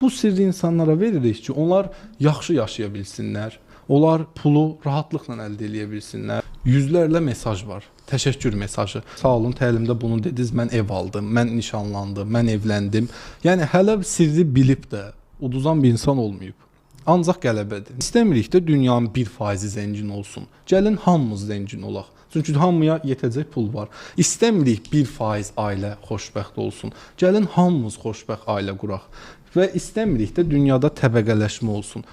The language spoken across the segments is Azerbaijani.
Bu sirri insanlara veririk ki, onlar yaxşı yaşaya bilsinlər. Onlar pulu rahatlıqla əldə edə bilsinlər. Yüzlərlə mesaj var. Təşəkkür mesajı. Sağ olun, təlimdə bunu dediniz, mən ev aldım, mən nişanlandım, mən evləndim. Yəni hələ sirri bilib də uduzan bir insan olmayıb. Ancaq qələbədir. İstəmirik də dünyanın 1% zəngin olsun. Gəlin hamımız zəngin olaq. Çünki hamıya yetəcək pul var. İstəmirik 1% ailə xoşbəxt olsun. Gəlin hamımız xoşbəxt ailə quraq. Və istəmirik də dünyada təbəqələşmə olsun.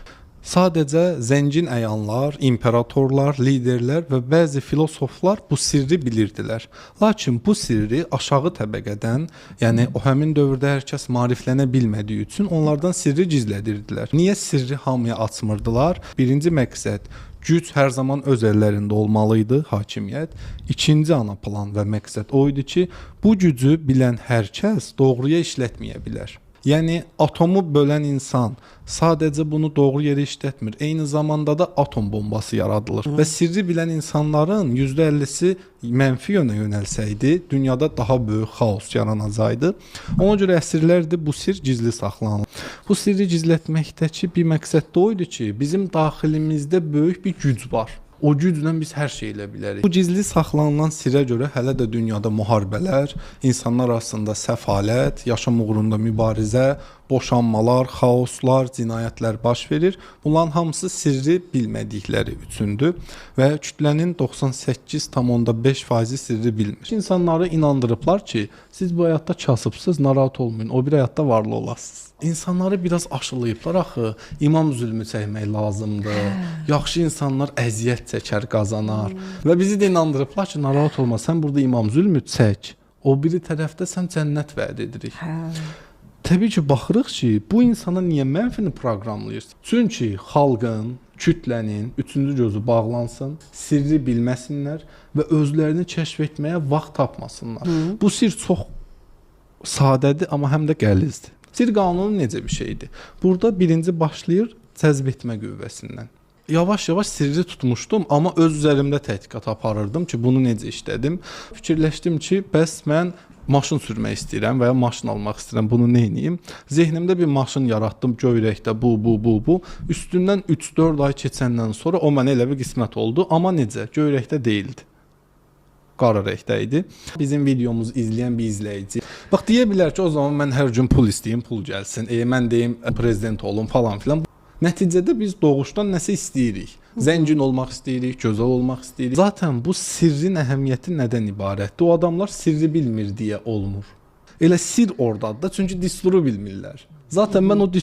Sadəcə zəngin əyanlar, imperatorlar, liderlər və bəzi filosoflar bu sirri bilirdilər. Lakin bu sirri aşağı təbəqədən, yəni o həmin dövrdə hər kəs maariflənə bilmədiyi üçün onlardan sirri gizlədirdilər. Niyə sirri hamıya açmırdılar? Birinci məqsəd, güc hər zaman öz əllərində olmalı idi, hakimiyyət. İkinci ana plan və məqsəd o idi ki, bu gücü bilən hər kəs doğruya işlətməyə bilər. Yəni atomu bölən insan sadəcə bunu doğru yerə işlətmir. Eyni zamanda da atom bombası yaradılır. Və sirri bilən insanların %50'si mənfi yönə yönəlsəydi, dünyada daha böyük xaos yaranacaqdı. Ona görə əsrlərdir bu sir gizli saxlanılır. Bu sirri gizlətməkdəki bir məqsəd də o idi ki, bizim daxilimizdə böyük bir güc var. O güclə biz hər şey elə bilərik. Bu gizli saxlanılan sirrə görə hələ də dünyada müharibələr, insanlar arasında səfalət, yaşam uğrunda mübarizə, boşanmalar, xaoslar, cinayətlər baş verir. Bunların hamısı sirri bilmədikləri üçündür və kütlənin 98,5% sirri bilmir. İnsanları inandırıblar ki, siz bu həyatda kasıbsınız, narahat olmayın, o bir həyatda varlı olasınız. İnsanları biraz aşılayıblar axı, imam zülmü çəkmək lazımdır. Yaxşı insanlar əziyyət çəkər, qazanar. Və bizi də inandırıblar ki, narahat olma, sən burada imam zülmü çək. O biri tərəfdə sən cənnət vəd edirik. Təbii ki, baxırıq ki, bu insana niyə mənfini proqramlayırsan? Çünki xalqın, kütlənin üçüncü gözü bağlansın, sirri bilməsinlər və özlərini kəşf etməyə vaxt tapmasınlar. Bu sir çox sadədir, amma həm də qəlizdir. Sir qanunu necə bir şeydir? Burada birinci başlayır cəzb etmə qüvvəsindən. Yavaş-yavaş sirri tutmuşdum, amma öz üzərimdə tədqiqat aparırdım ki, bunu necə işlədim. Fikirləşdim ki, bəs mən maşın sürmək istəyirəm və ya maşın almaq istəyirəm, bunu nə edeyim? Zehnimdə bir maşın yaratdım, göyrəkdə bu. Üstündən 3-4 ay keçəndən sonra o mənə elə bir qismət oldu, amma necə? Göyrəkdə deyildi. Qara rəngdə idi. Bizim videomuzu izləyən bir izləyici. Bax, deyə bilər ki, o zaman mən hər gün pul istəyim, pul gəlsin. Mən deyim, prezident olum falan filan. Nəticədə biz doğuşdan nəsə istəyirik. Zəngin olmaq istəyirik, gözəl olmaq istəyirik. Zaten bu sirrin əhəmiyyəti nədən ibarətdir? O adamlar sirri bilmir deyə olmur. Elə sir ordadır da, çünki düsturu bilmirlər. Zaten mən o